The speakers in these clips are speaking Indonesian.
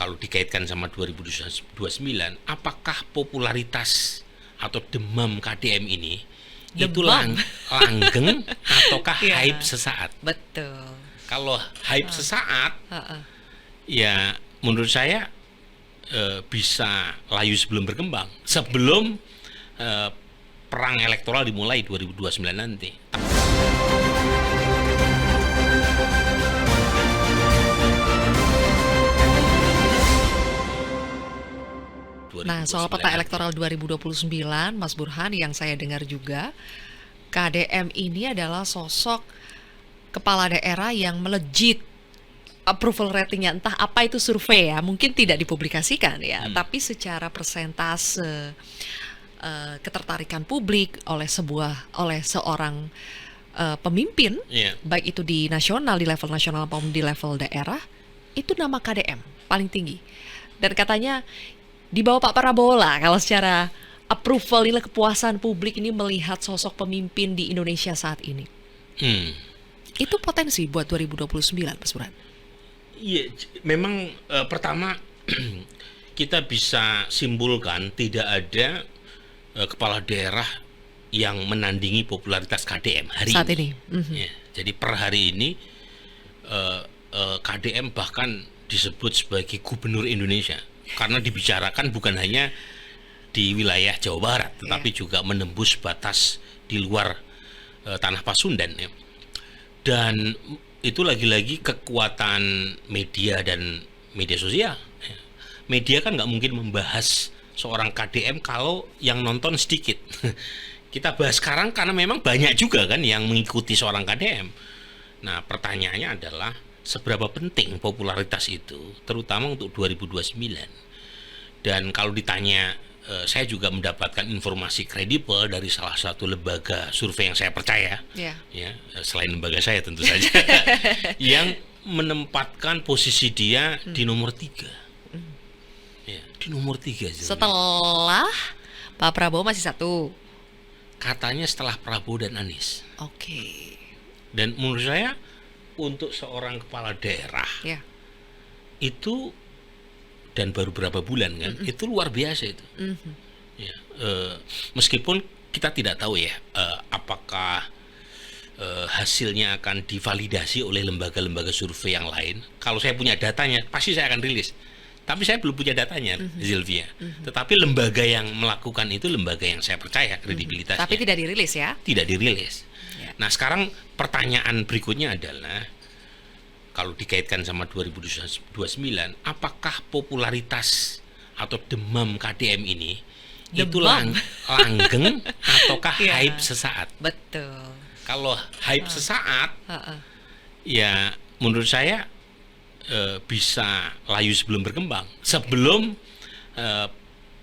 kalau dikaitkan sama 2029, apakah popularitas atau demam KDM ini itu Demam. langgeng ataukah Iya, hype sesaat? betul. Kalau hype sesaat, Heeh. ya menurut saya bisa layu sebelum berkembang, sebelum eh, perang elektoral dimulai 2029 nanti. Nah, soal peta 2029 nanti. elektoral 2029, Mas Burhan, yang saya dengar juga, KDM ini adalah sosok kepala daerah yang melejit approval ratingnya, entah apa itu survei ya, mungkin tidak dipublikasikan ya, tapi secara persentase ketertarikan publik oleh seorang pemimpin, Iya. baik itu di nasional, di level nasional maupun di level daerah, itu nama KDM paling tinggi. Dan katanya di bawah Pak Prabowo lah kalau secara approval, nilai kepuasan publik ini melihat sosok pemimpin di Indonesia saat ini. Hmm. Itu potensi buat 2029, Mas Burhan. Iya, memang pertama kita bisa simpulkan tidak ada kepala daerah yang menandingi popularitas KDM hari Saat ini. ini. Mhm. Ya, jadi per hari ini KDM bahkan disebut sebagai gubernur Indonesia karena dibicarakan bukan hanya di wilayah Jawa Barat, tetapi juga menembus batas di luar tanah Pasundan. Ya. Dan itu lagi-lagi kekuatan media dan media sosial. Ya. Media kan nggak mungkin membahas seorang KDM kalau yang nonton sedikit. Kita bahas sekarang karena memang banyak juga kan yang mengikuti seorang KDM. Nah, pertanyaannya adalah seberapa penting popularitas itu, terutama untuk 2029. Dan kalau ditanya, saya juga mendapatkan informasi kredibel dari salah satu lembaga survei yang saya percaya, Ya. ya, selain lembaga saya tentu saja, yang menempatkan posisi dia di nomor 3. Ya, di nomor 3. Setelah Pak Prabowo masih satu. Katanya setelah Prabowo dan Anies. Oke. Dan menurut saya untuk seorang kepala daerah Ya. itu, dan baru berapa bulan kan, itu luar biasa itu. Mhm. Ya, meskipun kita tidak tahu ya apakah hasilnya akan divalidasi oleh lembaga-lembaga survei yang lain. Kalau saya punya datanya, pasti saya akan rilis. Tapi saya belum punya datanya, Zilvia. Tetapi lembaga yang melakukan itu lembaga yang saya percaya kredibilitasnya. Tapi tidak dirilis ya. Tidak dirilis. Ya. Nah, sekarang pertanyaan berikutnya adalah kalau dikaitkan sama 2029, apakah popularitas atau demam KDM ini itu Demam. langgeng ataukah Iya. hype sesaat? Betul. Kalau hype sesaat, Heeh. ya menurut saya bisa layu sebelum berkembang, sebelum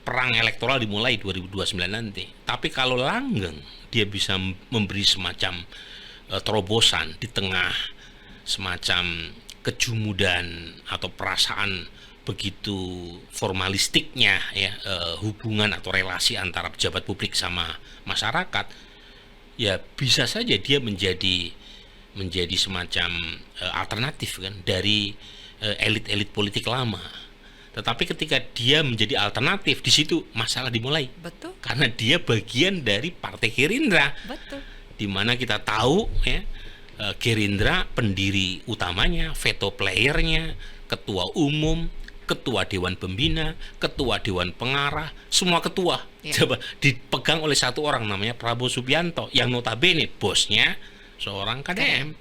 perang elektoral dimulai 2029 nanti. Tapi kalau langgeng, dia bisa memberi semacam terobosan di tengah semacam kejumudan atau perasaan begitu formalistiknya ya, hubungan atau relasi antara pejabat publik sama masyarakat, ya bisa saja dia menjadi semacam alternatif kan dari elit-elit politik lama. Tetapi ketika dia menjadi alternatif, di situ masalah dimulai. Betul. Karena dia bagian dari Partai Gerindra, Betul. di mana kita tahu ya, Gerindra pendiri utamanya, veto playernya, ketua umum, ketua dewan pembina, ketua dewan pengarah, semua ketua coba dipegang oleh satu orang namanya Prabowo Subianto yang notabene bosnya seorang KDM.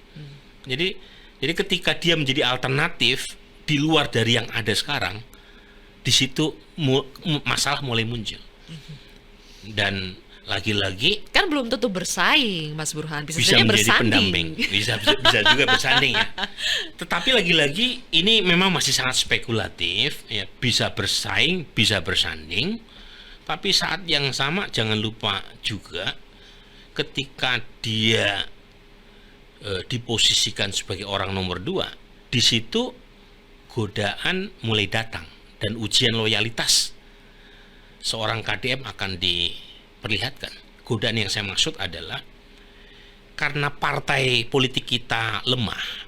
Jadi ketika dia menjadi alternatif di luar dari yang ada sekarang, di situ masalah mulai muncul. Dan lagi-lagi Kan belum tentu bersaing, Mas Burhan. Bisa bisa saja menjadi bersanding. pendamping, bisa juga bersanding ya. Tetapi lagi-lagi ini memang masih sangat spekulatif ya, bisa bersaing, bisa bersanding. Tapi saat yang sama jangan lupa juga ketika dia diposisikan sebagai orang nomor 2, di situ godaan mulai datang dan ujian loyalitas seorang KDM akan diperlihatkan. Godaan yang saya maksud adalah karena partai politik kita lemah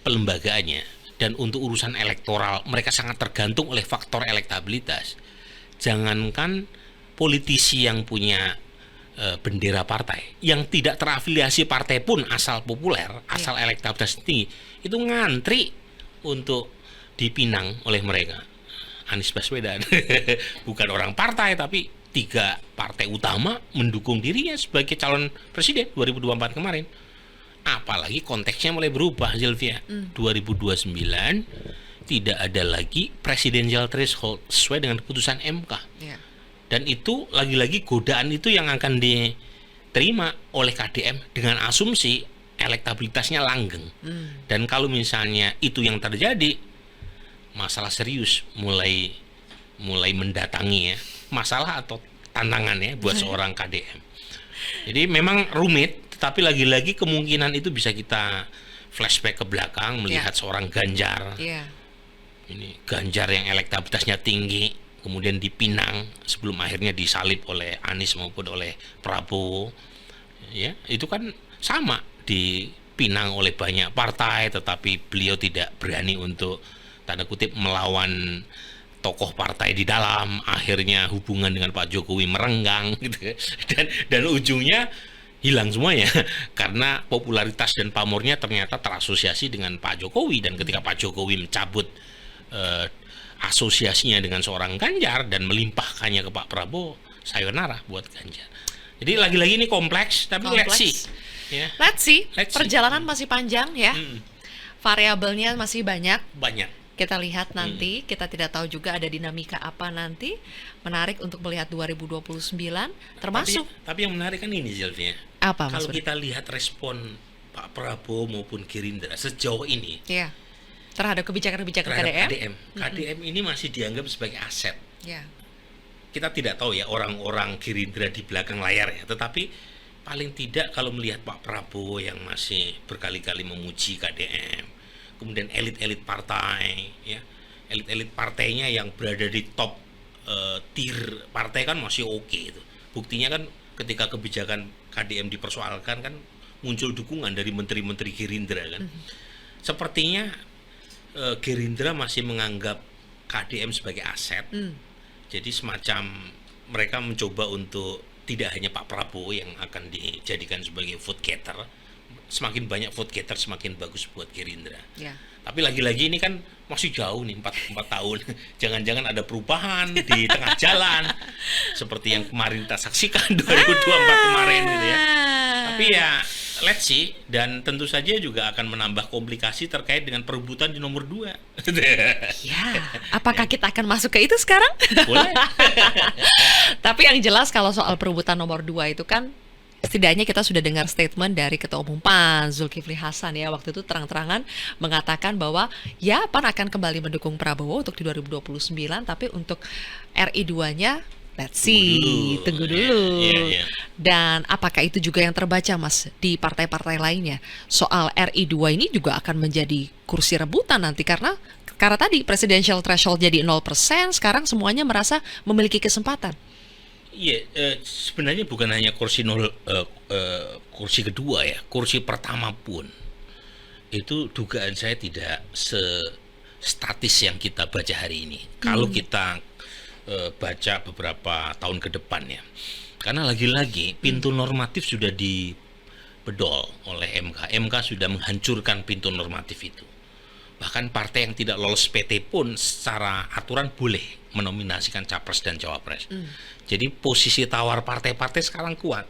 pelembagaannya dan untuk urusan elektoral mereka sangat tergantung oleh faktor elektabilitas. Jangankan politisi yang punya bendera partai, yang tidak terafiliasi partai pun asal populer, asal elektabilitas tinggi, itu ngantri untuk dipinang oleh mereka. Anies Baswedan bukan orang partai, tapi 3 partai utama mendukung dirinya sebagai calon presiden 2024 kemarin. Apalagi konteksnya mulai berubah, Zilvia. 2029 tidak ada lagi presidential threshold sesuai dengan keputusan MK. Dan itu lagi-lagi godaan itu yang akan diterima oleh KDM dengan asumsi elektabilitasnya langgeng. Dan kalau misalnya itu yang terjadi, masalah serius mulai mendatangi ya, masalah atau tantangan ya buat seorang KDM. Jadi memang rumit, tetapi lagi-lagi kemungkinan itu bisa kita flashback ke belakang melihat seorang Ganjar. Ini Ganjar yang elektabilitasnya tinggi, kemudian dipinang sebelum akhirnya disalib oleh Anies maupun oleh Prabowo. Ya, itu kan sama, dipinang oleh banyak partai, tetapi beliau tidak berani untuk tanda kutip melawan tokoh partai di dalam. Akhirnya hubungan dengan Pak Jokowi merenggang gitu. Dan ujungnya hilang semuanya karena popularitas dan pamornya ternyata terasosiasi dengan Pak Jokowi. Dan ketika Pak Jokowi mencabut asosiasinya dengan seorang Ganjar dan melimpahkannya ke Pak Prabowo, sayonara buat Ganjar. Jadi lagi-lagi ini kompleks, tapi let's see. Let's see. Perjalanan masih panjang ya. Variabelnya masih banyak. Kita lihat nanti, kita tidak tahu juga ada dinamika apa nanti. Menarik untuk melihat 2029 termasuk. Tapi yang menarik kan ini, Zilvia. Apa, kalau kita lihat respon Pak Prabowo maupun Gerindra sejauh ini terhadap kebijakan-kebijakan KDM. KDM ini masih dianggap sebagai aset. Kita tidak tahu ya orang-orang Gerindra di belakang layar ya, tetapi paling tidak kalau melihat Pak Prabowo yang masih berkali-kali memuji KDM, kemudian elit-elit partai ya, elit-elit partainya yang berada di top tier partai kan masih oke itu. Buktinya kan ketika kebijakan KDM dipersoalkan kan muncul dukungan dari menteri-menteri Gerindra kan. Sepertinya Gerindra masih menganggap KDM sebagai aset. Jadi semacam mereka mencoba untuk tidak hanya Pak Prabowo yang akan dijadikan sebagai vote getter. Semakin banyak vote getter semakin bagus buat Gerindra. Tapi lagi-lagi ini kan masih jauh nih, 4 tahun. Jangan-jangan ada perubahan di tengah jalan seperti yang kemarin kita saksikan 2024 kemarin gitu ya. Tapi ya let's see, dan tentu saja juga akan menambah komplikasi terkait dengan perebutan di nomor 2. Apakah kita akan masuk ke itu sekarang? Boleh. Tapi yang jelas kalau soal perebutan nomor 2 itu kan setidaknya kita sudah dengar statement dari Ketua Umum PAN Zulkifli Hasan ya, waktu itu terang-terangan mengatakan bahwa ya PAN akan kembali mendukung Prabowo untuk di 2029, tapi untuk RI 2-nya let's see, tunggu dulu. Dan apakah itu juga yang terbaca Mas di partai-partai lainnya? Soal RI 2 ini juga akan menjadi kursi rebutan nanti karena tadi presidential threshold jadi 0%, sekarang semuanya merasa memiliki kesempatan. Sebenarnya bukan hanya kursi kursi kedua ya, kursi pertama pun itu dugaan saya tidak statis yang kita baca hari ini. Kalau kita baca beberapa tahun ke depan ya, karena lagi-lagi pintu normatif sudah dibedol oleh MK. MK sudah menghancurkan pintu normatif itu. Bahkan partai yang tidak lolos PT pun secara aturan boleh menominasikan capres dan cawapres. Jadi posisi tawar partai-partai sekarang kuat.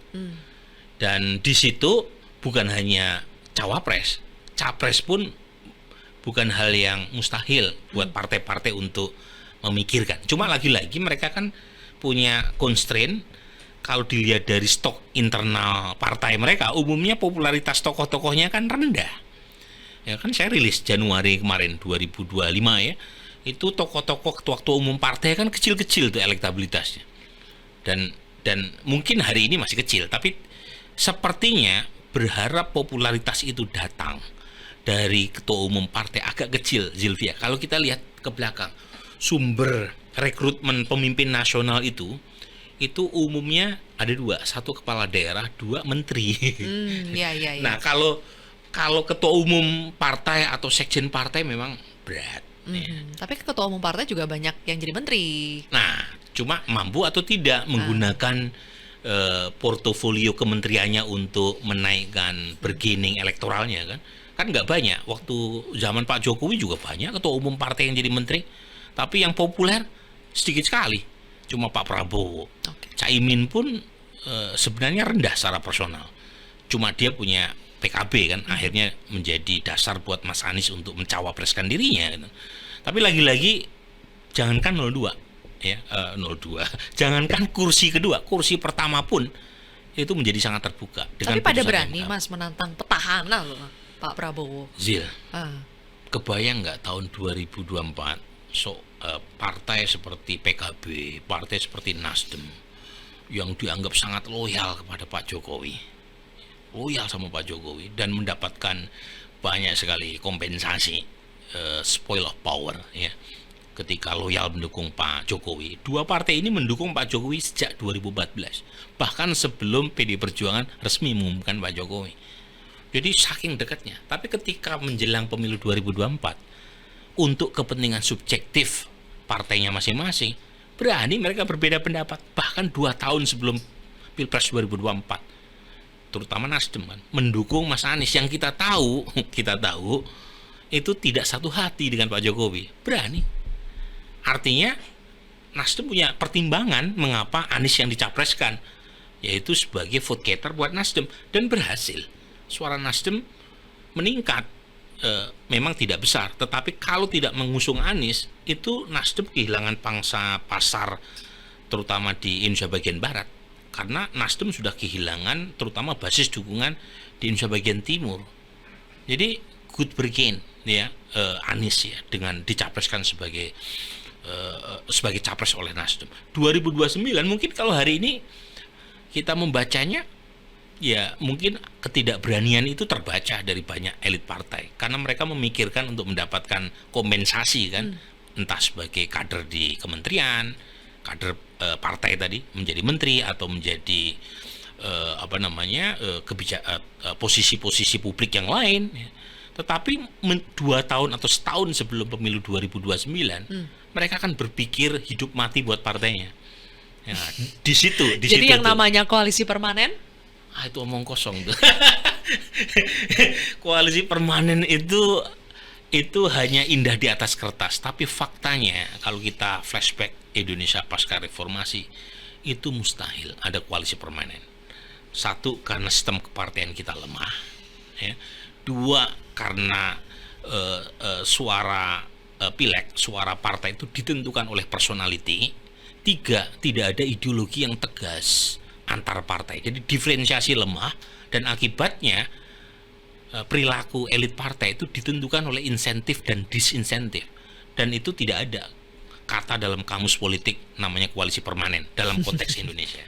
Dan di situ bukan hanya cawapres, capres pun bukan hal yang mustahil buat partai-partai untuk memikirkan. Cuma lagi-lagi mereka kan punya constraint. Kalau dilihat dari stok internal partai mereka, umumnya popularitas tokoh-tokohnya kan rendah. Ya kan saya rilis Januari kemarin 2025 ya, itu tokoh-tokoh ketua umum partai kan kecil-kecil tuh elektabilitasnya. Dan mungkin hari ini masih kecil, tapi sepertinya berharap popularitas itu datang dari ketua umum partai agak kecil, Zilvia. Kalau kita lihat ke belakang, sumber rekrutmen pemimpin nasional itu umumnya ada 2, 1 kepala daerah, 2 menteri. Nah kalau ketua umum partai atau sekjen partai memang berat. Ya. Tapi ketua umum partai juga banyak yang jadi menteri. Nah, cuma mampu atau tidak menggunakan portofolio kementeriannya untuk menaikkan bargaining elektoralnya kan? Kan nggak banyak. Waktu zaman Pak Jokowi juga banyak ketua umum partai yang jadi menteri, tapi yang populer sedikit sekali. Cuma Pak Prabowo. Oke. Caimin pun sebenarnya rendah secara personal. Cuma dia punya PKB kan, akhirnya menjadi dasar buat Mas Anies untuk mencawapreskan dirinya gitu. Tapi lagi-lagi jangankan 02 ya, 02. Jangankan kursi kedua, kursi pertama pun itu menjadi sangat terbuka dengan Tapi pada putusan berani MK. Mas menantang petahana loh Pak Prabowo. Zil, Ah, kebayang nggak tahun 2024 partai seperti PKB, partai seperti Nasdem yang dianggap sangat loyal kepada Pak Jokowi, loyal sama Pak Jokowi dan mendapatkan banyak sekali kompensasi, spoil of power ya, ketika loyal mendukung Pak Jokowi. Dua partai ini mendukung Pak Jokowi sejak 2014, bahkan sebelum PD Perjuangan resmi mengumumkan Pak Jokowi. Jadi saking dekatnya. Tapi ketika menjelang pemilu 2024, untuk kepentingan subjektif partainya masing-masing, berani mereka berbeda pendapat. Bahkan 2 tahun sebelum Pilpres 2024, terutama Nasdem kan, mendukung Mas Anies yang kita tahu itu tidak satu hati dengan Pak Jokowi. Berani. Artinya Nasdem punya pertimbangan mengapa Anies yang dicapreskan, yaitu sebagai vote getter buat Nasdem, dan berhasil. Suara Nasdem meningkat, memang tidak besar, tetapi kalau tidak mengusung Anies, itu Nasdem kehilangan pangsa pasar, terutama di Indonesia bagian barat, karena Nasdem sudah kehilangan terutama basis dukungan di Indonesia bagian timur. Jadi good bargain ya, Anies ya, dengan dicapreskan sebagai capres oleh Nasdem. 2029 mungkin kalau hari ini kita membacanya, ya mungkin ketidakberanian itu terbaca dari banyak elit partai karena mereka memikirkan untuk mendapatkan kompensasi kan, entah sebagai kader di kementerian, kader partai tadi menjadi menteri atau menjadi posisi-posisi publik yang lain ya. Tetapi 2 tahun atau setahun sebelum pemilu 2029 mereka akan berpikir hidup mati buat partainya ya, di situ jadi yang tuh. namanya koalisi permanen Itu omong kosong tuh. Koalisi permanen itu hanya indah di atas kertas, tapi faktanya kalau kita flashback Indonesia pasca reformasi, itu mustahil ada koalisi permanen. Satu, karena sistem kepartean kita lemah ya. Dua, karena suara pileg, suara partai itu ditentukan oleh personality. Tiga, tidak ada ideologi yang tegas antar partai. Jadi diferensiasi lemah dan akibatnya perilaku elit partai itu ditentukan oleh insentif dan disinsentif. Dan itu tidak ada kata dalam kamus politik namanya koalisi permanen dalam konteks Indonesia.